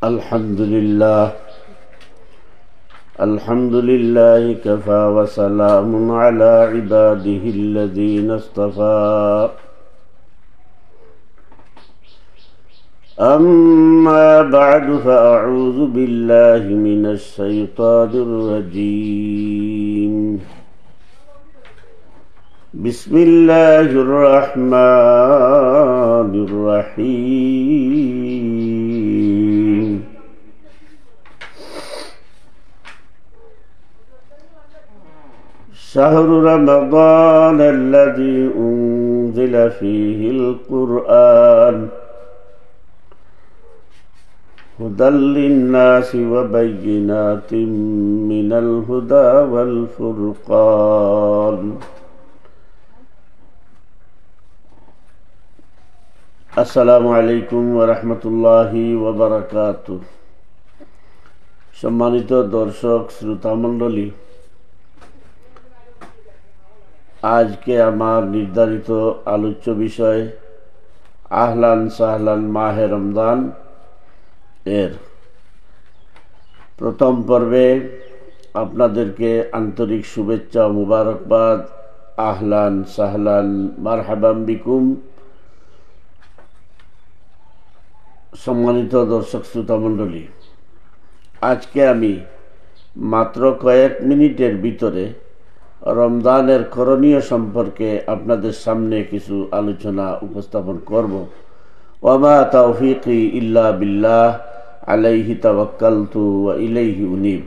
الحمد لله كفى وسلام على عباده الذين اصطفى أما بعد فأعوذ بالله من الشيطان الرجيم بسم الله الرحمن الرحيم شهر رمضان الذي أنزل فيه القرآن هدى للناس وبينات من الهدى والفرقان আসসালামু আলাইকুম ওয়া রাহমাতুল্লাহি ওয়া বারাকাতুহু। সম্মানিত দর্শক শ্রোতা মণ্ডলী, আজকে আমার নির্ধারিত আলোচ্য বিষয় আহলান সাহলান মাহে রমজান এর প্রথম পর্বে আপনাদেরকে আন্তরিক শুভেচ্ছা ও মুবারকবাদ। আহলান সাহলান মারহাবাম বিকুম। সম্মানিত দর্শক শ্রোতা মণ্ডলী, আজকে আমি মাত্র কয়েক মিনিটের ভিতরে রমজানের করণীয় সম্পর্কে আপনাদের সামনে কিছু আলোচনা উপস্থাপন করব। ওয়ামা তাওফীকি ইল্লা বিল্লাহ আলাইহি তাওয়াক্কালতু ওয়া ইলাইহি উনীব।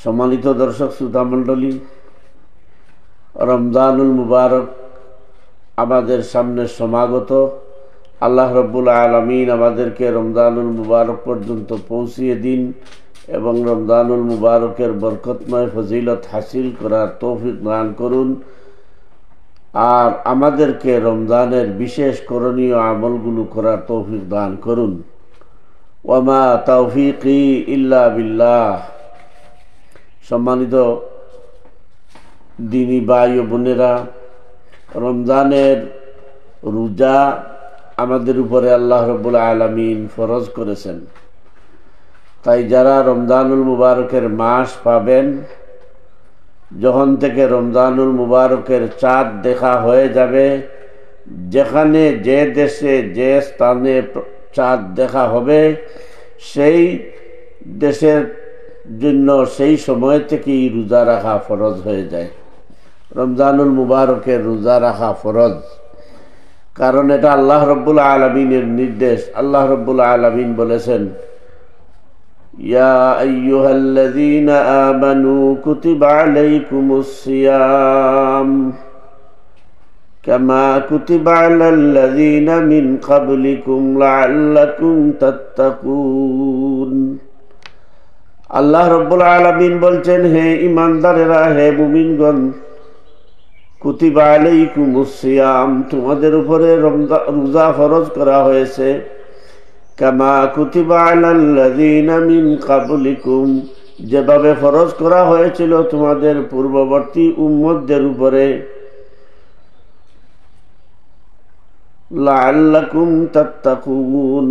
সম্মানিত দর্শক শ্রোতা মণ্ডলী, রমজানুল মুবারক আমাদের সামনে সমাগত। আল্লাহ রাব্বুল আলামিন আমাদেরকে রমজানুল মুবারক পর্যন্ত পৌঁছিয়ে দিন এবং রমজানুল মুবারকের বরকতময় ফজিলত হাসিল করার তৌফিক দান করুন, আর আমাদেরকে রমজানের বিশেষ করণীয় আমলগুলো করার তৌফিক দান করুন। ওয়ামা তাওফীকি ইল্লা বিল্লাহ। সম্মানিত দিনী ভাই ও বোনেরা, রমজানের রোজা আমাদের উপরে আল্লাহ রাব্বুল আলামিন ফরজ করেছেন। তাই যারা রমজানুল মুবারকের মাস পাবেন, যখন থেকে রমজানুল মুবারকের চাঁদ দেখা হয়ে যাবে, যেখানে যে দেশে যে স্থানে চাঁদ দেখা হবে, সেই দেশের জন্য সেই সময় থেকেই রোজা রাখা ফরজ হয়ে যায়। রমজানুল মুবারকের রোজা রাখা ফরজ, কারণ এটা আল্লাহ রাব্বুল আলামিনের নির্দেশ। আল্লাহ রাব্বুল আলামিন বলেছেন, ইয়া আইয়ুহাল্লাযীনা আমানু কুতিবা আলাইকুমুস সিয়াম কামা কুতিবা আলাল্লাযীনা মিন ক্বাবলিকুম লাআল্লাকুম তাত্তাকুন। আল্লাহ রাব্বুল আলামিন বলছেন, হে ঈমানদারেরা, হে মুমিনগণ, কুতিবা আলাইকুমুস সিয়াম, তোমাদের উপরে রোজা ফরজ করা হয়েছে। কামা কুতিবা আলাল্লাযীনা মিন ক্বাবলিকুম, যেভাবে ফরজ করা হয়েছিল তোমাদের পূর্ববর্তী উম্মতদের উপরে। লাআল্লাকুম তাত্তাকুন,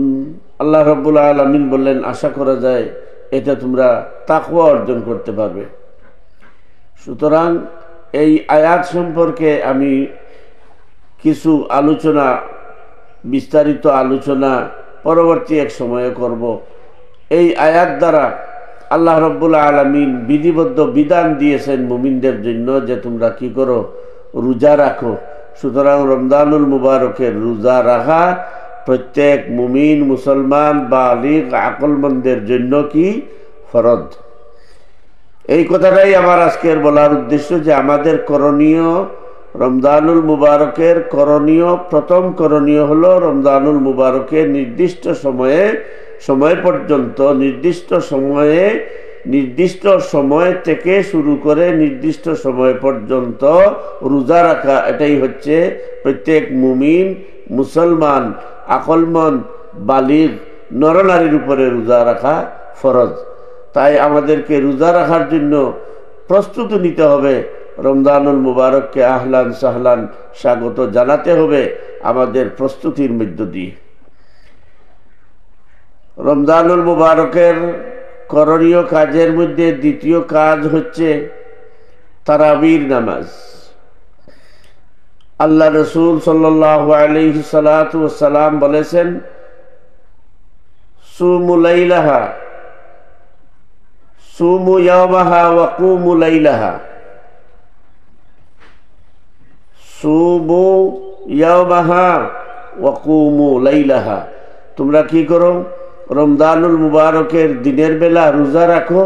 আল্লাহ রাব্বুল আলামিন বললেন, আশা করা যায় এটা তোমরা তাকওয়া অর্জন করতে পারবে। সুতরাং এই আয়াত সম্পর্কে আমি কিছু আলোচনা, বিস্তারিত আলোচনা পরবর্তী এক সময়ে করব। এই আয়াত দ্বারা আল্লাহ রাব্বুল আলামিন বিধিবদ্ধ বিধান দিয়েছেন মুমিনদের জন্য যে তোমরা কি করো, রোজা রাখো। সুতরাং রমজানুল মুবারকের রোজা রাখা প্রত্যেক মুমিন, মুসলমান, বালিগ, আকলমন্দের জন্য কি ফরজ। এই কথাটাই আমার আজকের বলার উদ্দেশ্য, যে আমাদের করণীয়, রমজানুল মুবারকের করণীয়, প্রথম করণীয় হলো রমজানুল মুবারকের নির্দিষ্ট সময় পর্যন্ত, নির্দিষ্ট সময় থেকে শুরু করে নির্দিষ্ট সময় পর্যন্ত রোজা রাখা। এটাই হচ্ছে প্রত্যেক মুমিন, মুসলমান, আকলমন্দ, বালিগ, নরনারীর উপরে রোজা রাখা ফরজ। তাই আমাদেরকে রোজা রাখার জন্য প্রস্তুতি নিতে হবে। রমজানুল মুবারককে আহলান সাহলান স্বাগত জানাতে হবে আমাদের প্রস্তুতির মধ্য দিয়ে। রমজানুল মুবারকের করণীয় কাজের মধ্যে দ্বিতীয় কাজ হচ্ছে তারাবির নামাজ। আল্লাহ রসুল সাল্লাল্লাহু আলাইহি সাল্লাতু ওয়াসসালাম বলেছেন, সুমু লাইলাহা সুমু ইয়াওমাহা ওয়া কুমু লাইলাহা। সুমু ইয়াওমাহা ওয়া কুমু লাইলাহা। তোমরা কি করো? রমজানুল মুবারকের দিনের বেলা রোজা রাখো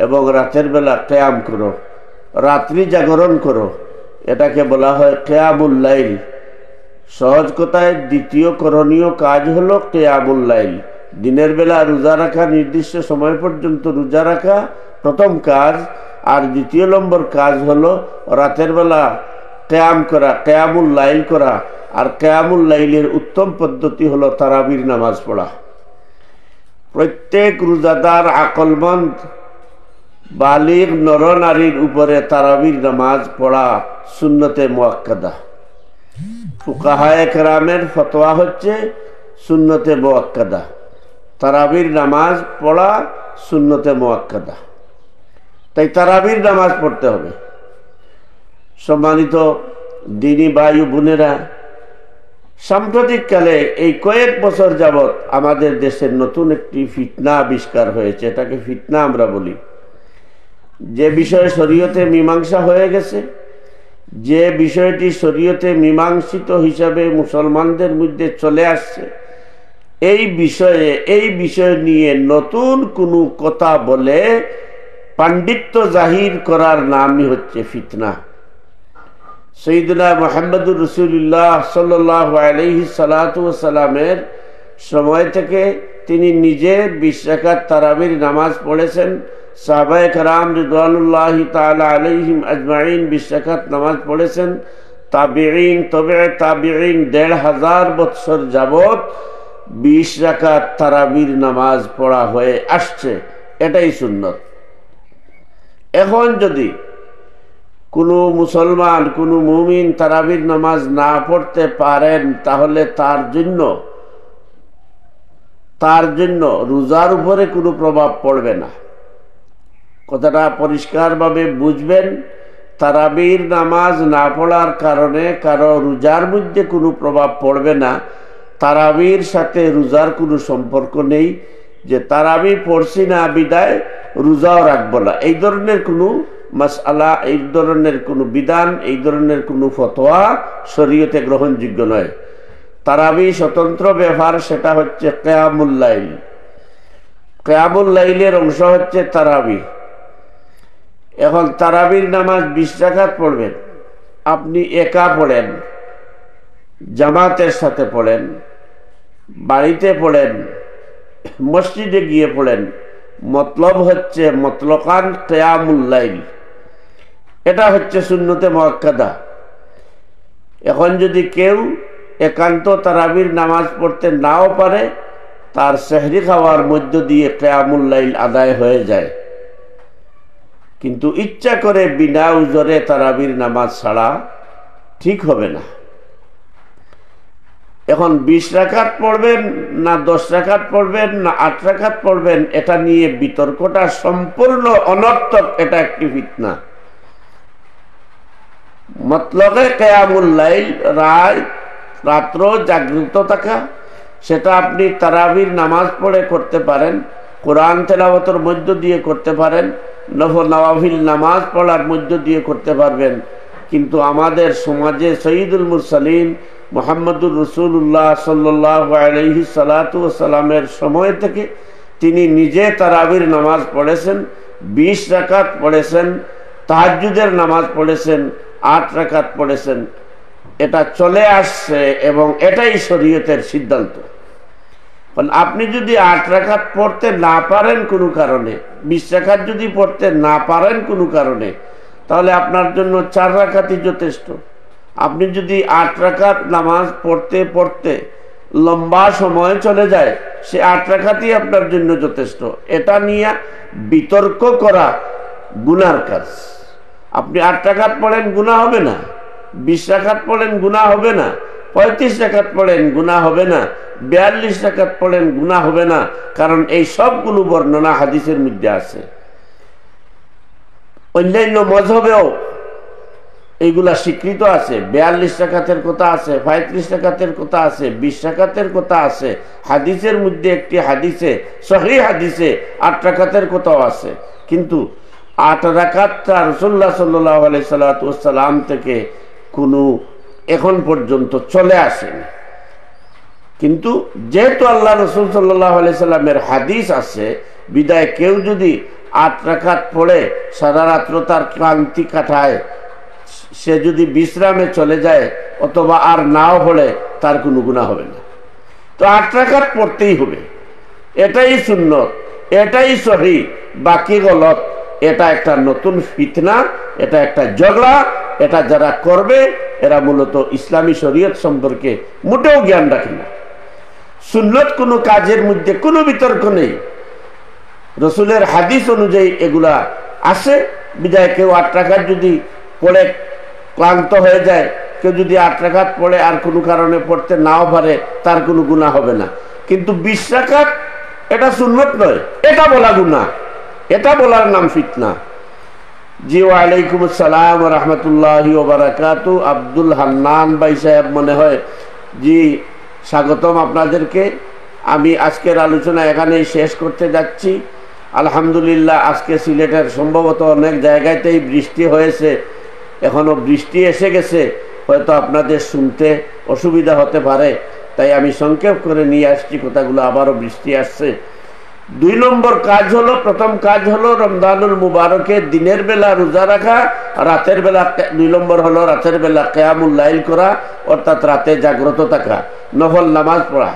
এবং রাতের বেলা কিয়াম করো, রাত্রি জাগরণ করো। এটাকে বলা হয় কিয়ামুল লাইল। সহজ কথায় দ্বিতীয় করণীয় কাজ হলো কিয়ামুল লাইল। দিনের বেলা রোজা রাখা, নির্দিষ্ট সময় পর্যন্ত রোজা রাখা প্রথম কাজ, আর দ্বিতীয় নম্বর কাজ হলো রাতের বেলা কিয়াম করা, কিয়ামুল লাইল করা। আর কিয়ামুল লাইলের উত্তম পদ্ধতি হলো তারাবির নামাজ পড়া। প্রত্যেক রোজাদার আকলমন্দ বালিগ নরনারীর উপরে তারাবির নামাজ পড়া সুন্নতে মুআক্কাদা। ফুকাহায়ে কেরামের ফতোয়া হচ্ছে সুন্নতে মুআক্কাদা। তারাবির নামাজ পড়া সুন্নতে মুআক্কাদা। তাই তারাবির নামাজ পড়তে হবে। সম্মানিত দিনী ভাই ও বোনেরা, সাম্প্রতিককালে এই কয়েক বছর যাবৎ আমাদের দেশের নতুন একটি ফিতনা আবিষ্কার হয়েছে। এটাকে ফিতনা আমরা বলি। যে বিষয়ে শরীয়তে মীমাংসা হয়ে গেছে, যে বিষয়টি শরীয়তে মীমাংসিত হিসাবে মুসলমানদের মধ্যে চলে আসছে, এই বিষয় নিয়ে নতুন কোনো কথা বলে পাণ্ডিত্য জাহির করার নামই হচ্ছে ফিতনা। সাইয়্যিদুনা মুহাম্মদুর রাসূলুল্লাহ সাল্লাল্লাহু আলাইহি সাল্লাতু ওয়াসাল্লামের সময় থেকে তিনি নিজে 20 রাকাত তারাবির নামাজ পড়েছেন। সাহাবায়ে কেরাম রিদওয়ানুল্লাহি তাআলা আলাইহিম আজমাইন 20 রাকাত নামাজ পড়েছেন। তাবিঈন, তবে তাবিঈন ১৫০০ বছর যাবত 20 রাকাত তারাবির নামাজ পড়া হয়ে আসছে। এটাই সুন্নত। এখন যদি কোনো মুসলমান, কোনো মুমিন তারাবির নামাজ না পড়তে পারেন, তাহলে তার জন্য রোজার উপরে কোনো প্রভাব পড়বে না। কথাটা পরিষ্কারভাবে বুঝবেন। তারাবির নামাজ না পড়ার কারণে কারো রোজার মধ্যে কোনো প্রভাব পড়বে না। তারাবির সাথে রোজার কোনো সম্পর্ক নেই যে তারাবি পড়ছি না বিদায় রোজাও রাখবো না। এই ধরনের কোনো মাসআলা, এই ধরনের কোনো বিধান, এই ধরনের কোনো ফতোয়া শরীয়তে গ্রহণযোগ্য নয়। তারাবি স্বতন্ত্র ব্যাপার, সেটা হচ্ছে কিয়ামুল লাইল। কিয়ামুল লাইলের অংশ হচ্ছে তারাবি। এখন তারাবির নামাজ 20 রাকাত পড়বেন। আপনি একা পড়েন, জামাতের সাথে পড়েন, বাড়িতে পড়েন, মসজিদে গিয়ে পড়েন, মতলব হচ্ছে মতলকান কিয়ামুল লাইল। এটা হচ্ছে সুন্নতে মুআক্কাদা। এখন যদি কেউ একান্ত তারাবির নামাজ পড়তে নাও পারে, তার সেহরি খাওয়ার মধ্য দিয়ে কিয়ামুল লাইল আদায় হয়ে যায়। কিন্তু ইচ্ছা করে বিনা উজরে তারাবির নামাজ ছাড়া ঠিক হবে না। এখন 20 রাকাত পড়বেন না 10 রাকাত পড়বেন না 8 রাকাত পড়বেন, এটা নিয়ে বিতর্কটা সম্পূর্ণ অনর্থক। এটা একটি ফিতনা। মতলবে কিয়ামুল লাইল, রাত্র জাগ্রত থাকা, সেটা আপনি তারাবির নামাজ পড়ে করতে পারেন, কোরআন তেলাওয়াতের মধ্য দিয়ে করতে পারেন, নওয়াফিল নামাজ পড়ার মধ্য দিয়ে করতে পারবেন। কিন্তু আমাদের সমাজে সৈয়দুল মুরসালিন মুহাম্মদুর রাসূলুল্লাহ সাল্লাল্লাহু আলাইহি সাল্লাতু ওয়াসাল্লামের সময় থেকে তিনি নিজে তারাবির নামাজ পড়েছেন, 20 রাকাত পড়েছেন, তাহাজ্জুদের নামাজ পড়েছেন, 8 রাকাত পড়েছেন। এটা চলে আসছে এবং এটাই শরীয়তের সিদ্ধান্ত। আপনি যদি 8 রাকাত পড়তে না পারেন কোনো কারণে, 20 রাকাত যদি পড়তে না পারেন কোনো কারণে, তাহলে আপনার জন্য 4 রাকাতই যথেষ্ট। আপনি যদি 8 রাকাত নামাজ পড়তে পড়তে লম্বা সময় চলে যায়, সে 8 রাকাতই আপনার জন্য যথেষ্ট। এটা নিয়ে বিতর্ক করা গুনার কাজ। আপনি 8 রাকাত পড়েন, গুনাহ হবে না। 20 রাকাত পড়েন, গুনাহ হবে না। 35 রাকাত পড়েন গুনাহ হবে না, 42 রাকাত পড়েন গুনাহ হবে না, কারণ এই সবগুলো বর্ণনা হাদিসের মধ্যে আছে। অন্যান্য মযহবেও এইগুলা স্বীকৃত আছে। 42 রাকাতের কথা আছে, 35 রাকাতের কথা আছে, 20 রাকাতের কথা আছে। হাদিসের মধ্যে একটি হাদিসে, সহিহ হাদিসে 8 রাকাতের কথাও আছে। কিন্তু 8 রাকাতটা রাসূলুল্লাহ সাল্লাল্লাহু আলাইহি সাল্লাম থেকে কোনো এখন পর্যন্ত চলে আসেনি। কিন্তু যেহেতু আল্লাহ রাসূল সাল্লাল্লাহু আলাইহি সাল্লামের হাদিস আছে, বিদায় কেউ যদি 8 রাকাত পড়ে সারা রাত্র তার ক্লান্তি কাটায়, সে যদি বিশ্রামে চলে যায় অথবা আর নাও পড়ে, তার কোনো গুনাহ হবে না। তো 8 রাকাত পড়তেই হবে, এটাই সুন্নত, এটাই সহিহ, বাকি গলত। এটা একটা নতুন ফিতনা, এটা একটা ঝগড়া। এটা যারা করবে এরা মূলত ইসলামী শরীয়ত সম্পর্কে মোটেও জ্ঞান রাখে না। সুন্নত কোনো কাজের মধ্যে কোনো বিতর্ক নেই, রসুলের হাদিস অনুযায়ী এগুলা আছে। বিদায় কেউ 8 রাকাত যদি পড়ে ক্লান্ত হয়ে যায়, কেউ যদি 8 রাকাত পড়ে আর কোনো কারণে পড়তে নাও পারে, তার কোনো গুনাহ হবে না। কিন্তু 20 রাকাত এটা সুন্নত নয়, এটা বলা গুনাহ, এটা বলার নাম ফিতনা। জি ওয়ালাইকুম আসসালাম ওয়া রাহমাতুল্লাহি ওয়া বারাকাতুহু। আব্দুল হান্নান ভাই সাহেব মনে হয়। জি স্বাগতম আপনাদেরকে। আমি আজকের আলোচনা এখানেই শেষ করতে যাচ্ছি। আলহামদুলিল্লাহ আজকে সিলেটের সম্ভবত অনেক জায়গাতেই বৃষ্টি হয়েছে, এখনো বৃষ্টি এসে গেছে, হয়তো আপনাদের শুনতে অসুবিধা হতে পারে, তাই আমি সংক্ষেপ করে নিয়ে আসছি কথাগুলো। আবারও বৃষ্টি আসছে। 2 নম্বর কাজ হলো, প্রথম কাজ হলো রমজানুল মুবারকে দিনের বেলা রোজা রাখা, রাতের বেলা 2 নম্বর হলো রাতের বেলা কিয়ামুল লাইল করা, অর্থাৎ রাতে জাগ্রত থাকা, নফল নামাজ পড়া।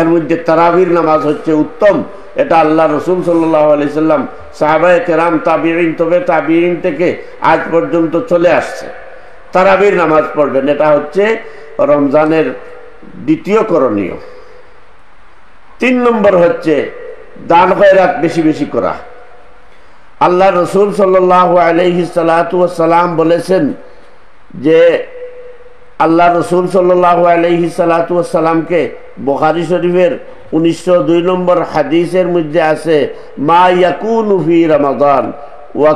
এর মধ্যে তারাবির নামাজ হচ্ছে উত্তম। এটা আল্লাহ রসুল সাল্লাল্লাহু আলাইহি সাল্লাম, সাহাবায়ে কেরাম, তাবিঈন, তবে তাবিঈন থেকে আজ পর্যন্ত চলে আসছে। তারাবির নামাজ পড়বেন, এটা হচ্ছে রমজানের দ্বিতীয় করণীয়। 3 নম্বর হচ্ছে দান খয়রাত বেশি বেশি করা। আল্লাহ রসুল সাল্লাল্লাহু আলাইহি সাল্লাম বলেছেন যে আল্লাহ রসুল সাল্লাল্লাহু আলাইহি সাল্লামকে বুখারী শরীফের 1902 নম্বর হাদিসের মধ্যে আছে, মা ইয়াকুনু ফি রমাদান ওয়া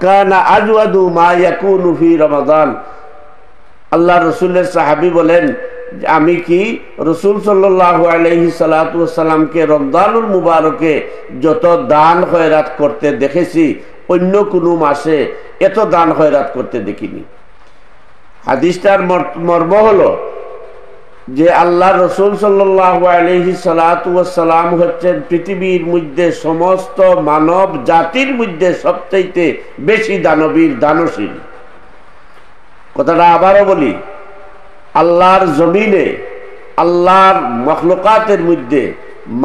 কানা আজওয়াদু মা ইয়াকুনু ফি রমাদান। আল্লাহ রসুলের সাহাবী বলেন, আমি কি রসুল সাল্লাল্লাহু আলাইহি সাল্লামকে রমজানুল মুবারকে যত দান খয়রাত করতে দেখেছি, অন্য কোনো মাসে এত দান খয়রাত করতে দেখিনি। হাদিসটার মর্ম হলো যে আল্লাহ রসুল সাল্লাল্লাহু আলাইহি সাল্লাম হচ্ছেন পৃথিবীর মধ্যে সমস্ত মানব জাতির মধ্যে সবচাইতে বেশি দানবীর, দানশীল। কথাটা আবারও বলি, আল্লাহর জমিনে, আল্লাহর মখলুকাতের মধ্যে,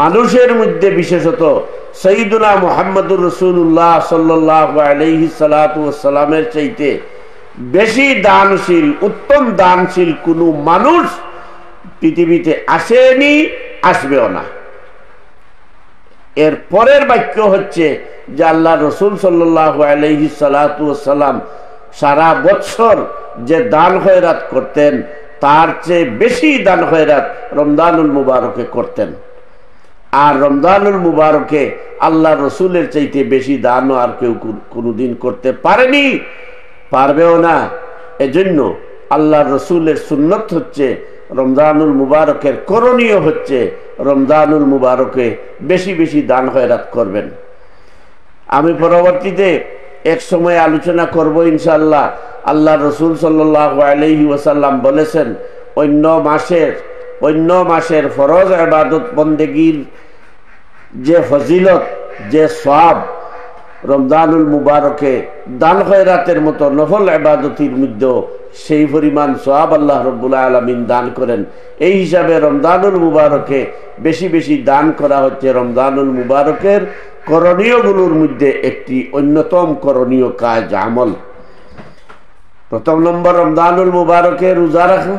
মানুষের মধ্যে বিশেষত সাইয়্যিদুনা মুহাম্মদুর রাসূলুল্লাহ সাল্লাল্লাহু আলাইহি সাল্লামের চাইতে বেশি দানশীল, উত্তম দানশীল কোনো মানুষ পৃথিবীতে আসেনি, আসবেও না। এর পরের বাক্য হচ্ছে যে আল্লাহ রসুল সাল্লাল্লাহু আলাইহি সাল্লাম সারা বছর যে দান খয়রাত করতেন, তার চেয়ে বেশি দান খয়রাত রমজানুল মুবারকে করতেন। আর রমজানুল মুবারকে আল্লাহ রসুলের চাইতে বেশি দানও আর কেউ কোনোদিন করতে পারেনি, পারবেও না। এজন্য আল্লাহ রসুলের সুন্নত হচ্ছে, রমজানুল মুবারকের করণীয় হচ্ছে রমজানুল মুবারকে বেশি বেশি দান খয়রাত করবেন। আমি পরবর্তীতে এক সময় আলোচনা করব ইনশাআল্লাহ। আল্লাহ রসুল সাল্লাল্লাহু আলাইহি ওয়াসাল্লাম বলেছেন, অন্য মাসের ফরজ ইবাদত বন্দেগীর যে ফজিলত, যে সওয়াব, রমজানুল মুবারকে দান খয়রাতের মতো নফল ইবাদতির মধ্যে সেই পরিমাণ সওয়াব আল্লাহ রাব্বুল আলামিন দান করেন। এই হিসাবে রমজানুল মুবারকে বেশি বেশি দান করা হচ্ছে রমজানুল মুবারকের করণীয়গুলোর মধ্যে একটি অন্যতম করণীয় কাজ, আমল। প্রথম নম্বর রমজানুল মুবারকে রোজা রাখা,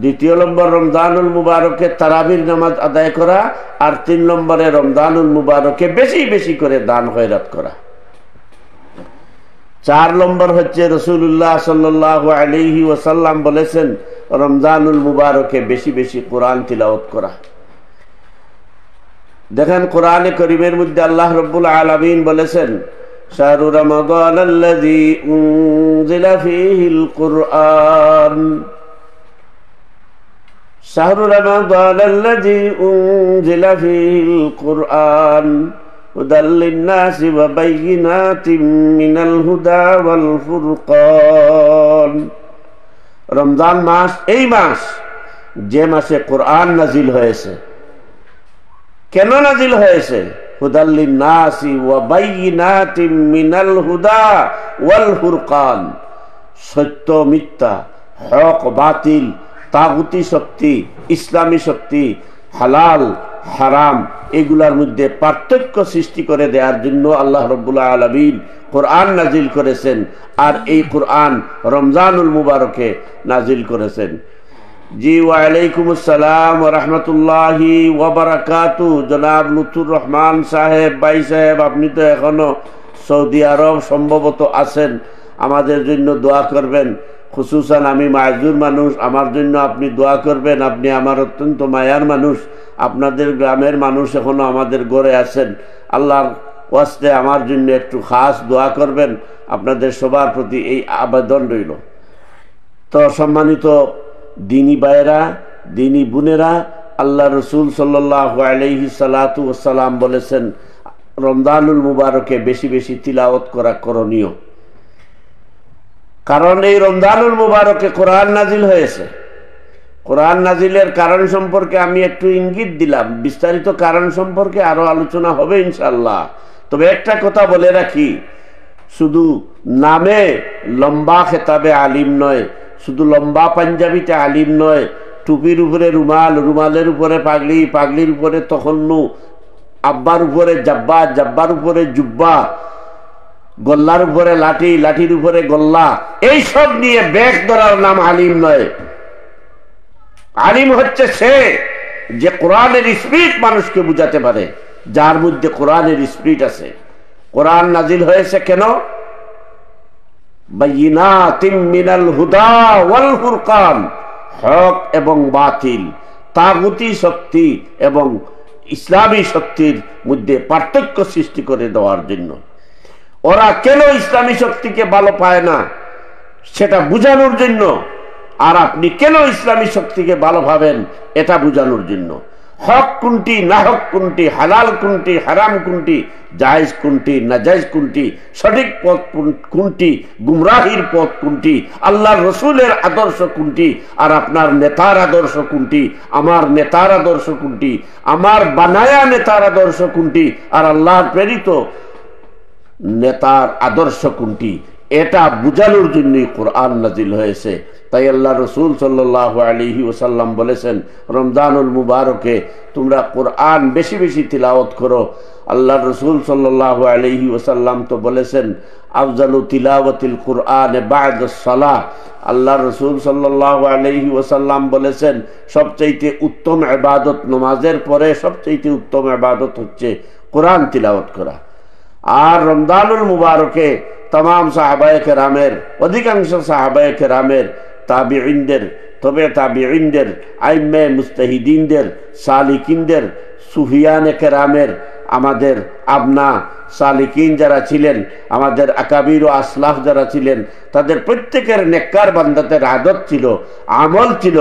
2 নম্বর রমজানুল মুবারকে তারাবির নামাজ আদায় করা, আর 3 নম্বরে রমজানুল মুবারকে বেশি বেশি করে দান খয়রাত করা। 4 নম্বর হচ্ছে রাসূলুল্লাহ সাল্লাল্লাহু আলাইহি ওয়াসাল্লাম বলেছেন রমজানুল মুবারকে বেশি বেশি কোরআন তিলাওয়াত করা। দেখেন কোরআনে কারীমের মধ্যে আল্লাহ রাব্বুল আলামিন বলেছেন শাহরু রমাদানাল্লাযী উনজিলা ফীহিল কুরআন, শাহরু রমাদানাল্লাযী উনজিলা ফীহিল কুরআন হুদাল লিন-নাসি ওয়া বায়্যিনাতিম মিনাল হুদা ওয়াল ফুরকান। রমজান মাস এই মাস যে মাসে কোরআন নাজিল হয়েছে। কেন নাজিল হয়েছে? হুদাল লিন-নাসি ওয়া বায়্যিনাতিম মিনাল হুদা ওয়াল ফুরকান, সত্য মিথ্যা, হক বাতিল, তাগুতি শক্তি, ইসলামী শক্তি, হালাল হারাম, এগুলার মধ্যে পার্থক্য সৃষ্টি করে দেওয়ার জন্য আল্লাহ রাব্বুল আলামিন কোরআন নাজিল করেছেন। আর এই কোরআন রমজানুল মুবারকে নাজিল করেছেন। জি ওয়া আলাইকুম আসসালাম ওয়া রাহমাতুল্লাহি ওয়া বারাকাতু। জনাব লুৎফুর রহমান সাহেব, ভাই সাহেব, আপনি তো এখনো সৌদি আরব সম্ভবত আছেন, আমাদের জন্য দোয়া করবেন। খুসুসান আমি মায়জুর মানুষ, আমার জন্য আপনি দোয়া করবেন। আপনি আমার অত্যন্ত মায়ার মানুষ, আপনাদের গ্রামের মানুষ এখনো আমাদের ঘরে আছেন। আল্লাহর ওয়াস্তে আমার জন্য একটু খাস দোয়া করবেন। আপনাদের সবার প্রতি এই আবেদন রইল। তো সম্মানিত দিনী ভাইয়েরা, দিনী বোনেরা, আল্লাহ রসুল সাল্লাল্লাহু আলাইহি সাল্লাতু ওয়াসসালাম বলেছেন রমজানুল মুবারকে বেশি বেশি তিলাওয়াত করা করণীয়। কারণ এই রমজানুল মুবারকে কোরআন নাজিল হয়েছে। কোরআন নাজিলের কারণ সম্পর্কে আমি একটু ইঙ্গিত দিলাম, বিস্তারিত কারণ সম্পর্কে আরো আলোচনা হবে ইনশাআল্লাহ। তবে একটা কথা বলে রাখি, শুধু নামে লম্বা খেতাবে আলিম নয়, শুধু লম্বা পাঞ্জাবিতে আলিম নয়, টুপির উপরে রুমাল, রুমালের উপরে পাগড়ি, পাগড়ির উপরে তখন্নু, আব্বার উপরে জাব্বা, জাব্বার উপরে জুব্বা, গল্লার উপরে লাঠি, লাঠির উপরে গল্লা, এই সব নিয়ে ব্যাগ ধরার নাম আলিম নয়। আলিম হচ্ছে সে যে কোরআনের স্পিরিট মানুষকে বুঝাতে পারে, যার মধ্যে কোরআনের স্পিরিট আছে। কোরআন নাজিল হয়েছে কেন? বায়িনাতিম মিনাল হুদা ওয়াল ফুরকান, হক এবং বাতিল, তাগুতি শক্তি এবং ইসলামী শক্তির মধ্যে পার্থক্য সৃষ্টি করে দেওয়ার জন্য। ওরা কেন ইসলামী শক্তিকে ভালো পায় না সেটা বুঝানোর জন্য, আর আপনি কেন ইসলামী শক্তিকে ভালো ভাবেন এটা বুঝানোর জন্য। হক কোনটি, না হক কোনটি, হালাল কোনটি, হারাম কোনটি, জায়েজ কোনটি, নাজায়েজ কোনটি, সঠিক পথ কোনটি, গুমরাহির পথ কোনটি, আল্লাহর রসুলের আদর্শ কোনটি, আর আপনার নেতার আদর্শ কোনটি, আমার নেতার আদর্শ কোনটি, আমার বানায়া নেতার আদর্শ কোনটি, আর আল্লাহর প্রেরিত নেতার আদর্শ কোনটি, এটা বুঝানোর জন্যই কোরআন নাজিল হয়েছে। তাই আল্লাহ রসুল সাল্লাল্লাহু আলাইহি ওয়াসাল্লাম বলেছেন রমজানুল মুবারকে তোমরা কোরআন বেশি বেশি তিলাওয়াত করো। আল্লাহ রসুল সাল্লাল্লাহু আলাইহি ওয়াসাল্লাম তো বলেছেন আফজালু তিলাওয়াতিল কুরআন বা'দাস সালাহ। আল্লাহ রসুল সাল্লাল্লাহু আলাইহি ওয়াসাল্লাম বলেছেন সবচেয়ে উত্তম ইবাদত, নামাজের পরে সবচেয়ে উত্তম ইবাদত হচ্ছে কোরআন তিলাওয়াত করা। আর রমজানুল মুবারকে तमाम साहबाए केरामेर, अधिकांश साहबाए केरामेर, ताबिईनदेर, तबे ताबिईनदेर, आइम्मे मुस्ताहिदीनदेर, सालिकिनदेर, सुफियाने केरामेर, आमादेर आबना सालिकिन যারা ছিলেন, আমাদের আকাবির ও আসলাফ যারা ছিলেন, তাদের প্রত্যেকের নেককার বান্দাদের আদত ছিল, আমল ছিল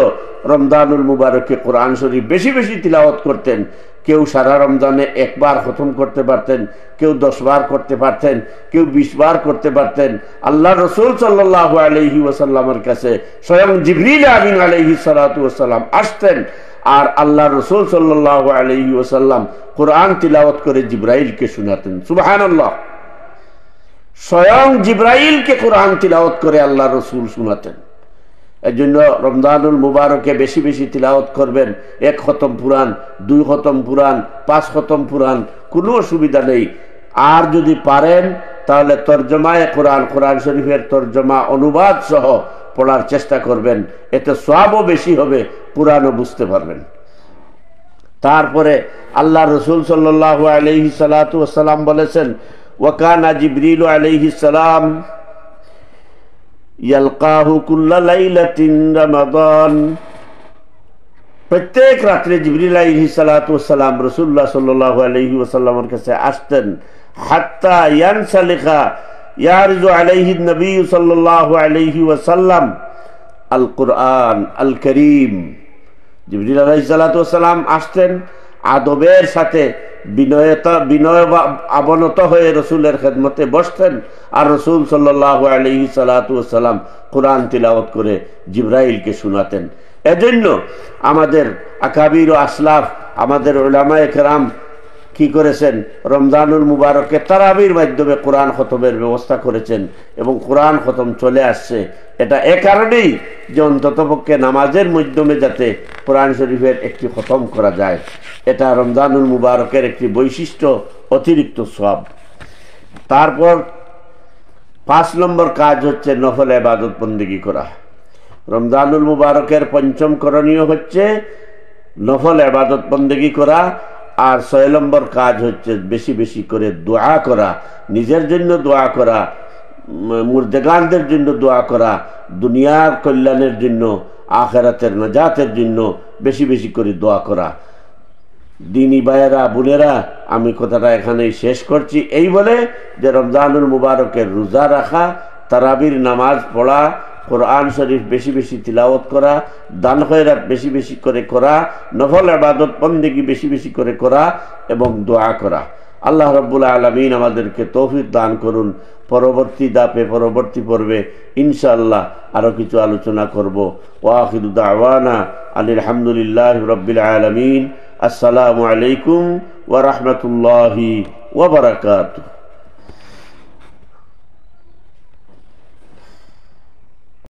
রমজানুল মুবারকে কোরআন শরীফ বেশি বেশি তিলাওয়াত করতেন। কেউ সারা রমজানে একবার খতম করতে পারতেন, কেউ 10 বার করতে পারতেন, কেউ 20 বার করতে পারতেন। আল্লাহ রসুল সাল্লাল্লাহু আলাইহি ওয়াসাল্লামের কাছে স্বয়ং জিবরিল আমিন আলাইহিস সালাতু ওয়াসসালাম আসতেন, আর আল্লাহ রসুল সাল্লাল্লাহু আলাইহি ওয়াসাল্লাম কোরআন তিলাওয়াত করে জিবরাইলকে শোনাতেন। সুবহানাল্লাহ, স্বয়ং জিবরাইলকে কোরআন তিলাওয়াত করে আল্লাহ রসুল শোনাতেন। এই জন্য রমজানুল মুবারকে বেশি বেশি তিলাওয়াত করবেন। 1 খতম পুরাণ, 2 খতম পুরাণ, 5 খতম পুরাণ, কোনো অসুবিধা নেই। আর যদি পারেন তাহলে তরজমায়ে কোরআন, কোরআন শরীফের তরজমা অনুবাদ সহ পড়ার চেষ্টা করবেন, এতে সওয়াবও বেশি হবে, পুরাণও বুঝতে পারবেন। তারপরে আল্লাহ রসুল সাল্লাল্লাহু আলাইহি সাল্লাতু ওয়াসসালাম বলেছেন ওয়াকানা জিবরিল আলাইহিস সালাম ইয়ালকাহু কুল্লা লাইলাতিন রমাদান, প্রত্যেক রাত্রে জিবরিল আলাইহিস সালাতু ওয়াস সালাম রাসূলুল্লাহ সাল্লাল্লাহু আলাইহি ওয়াসাল্লামের কাছে আসতেন। হাত্তা ইয়ানসালিখা ইয়ারজু আলাইহি নবী সাল্লাল্লাহু আলাইহি ওয়াসাল্লাম আল কুরআন আল করিম। জিবরিল আলাইহিস সালাতু ওয়াস সালাম আসতেন, আদবের সাথে বিনয় অবনত হয়ে রসুলের খেদমতে বসতেন, আর রসুল সাল্লাল্লাহু আলাইহি সাল্লাতু ওয়াস সালাম কুরআন তিলাওয়াত করে জিবরাইলকে শোনাতেন। এজন্য আমাদের আকাবির ও আসলাফ, আমাদের উলামায়ে কেরাম কি করেছেন, রমজানুল মুবারকে তারাবির মাধ্যমে কোরআন খতমের ব্যবস্থা করেছেন এবং কোরআন খতম চলে আসছে। এটা এ কারণেই যে অন্ততপক্ষে নামাজের মাধ্যমে যাতে কোরআন শরীফের একটি খতম করা যায়, এটা রমজানুল মুবারকের একটি বৈশিষ্ট্য, অতিরিক্ত সওয়াব। তারপর 5 নম্বর কাজ হচ্ছে নফল ইবাদত বন্দেগী করা। রমজানুল মুবারকের পঞ্চম করণীয় হচ্ছে নফল ইবাদত বন্দেগী করা। আর 6 নম্বর কাজ হচ্ছে বেশি বেশি করে দোয়া করা, নিজের জন্য দোয়া করা, মুর্দেগানদের জন্য দোয়া করা, দুনিয়ার কল্যাণের জন্য, আখিরাতের নাজাতের জন্য বেশি বেশি করে দোয়া করা। দিনী ভাইয়েরা, বোনেরা, আমি কথাটা এখানেই শেষ করছি এই বলে যে রমজানুল মুবারকের রোজা রাখা, তারাবির নামাজ পড়া, কোরআন শরীফ বেশি বেশি তিলাওয়াত করা, দান খয়রাত বেশি বেশি করে করা, নফল ইবাদত বন্দেগী বেশি বেশি করে করা এবং দোয়া করা। আল্লাহ রাব্বুল আলামিন আমাদেরকে তৌফিক দান করুন। পরবর্তী ধাপে, পরবর্তী পর্বে ইনশাআল্লাহ আরো কিছু আলোচনা করব। ওয়া আখিরু দাওয়ানা আনিল হামদুলিল্লাহি রাব্বিল আলামিন। আসসালামু আলাইকুম ওয়া রাহমাতুল্লাহি ওয়া বারাকাতুহু।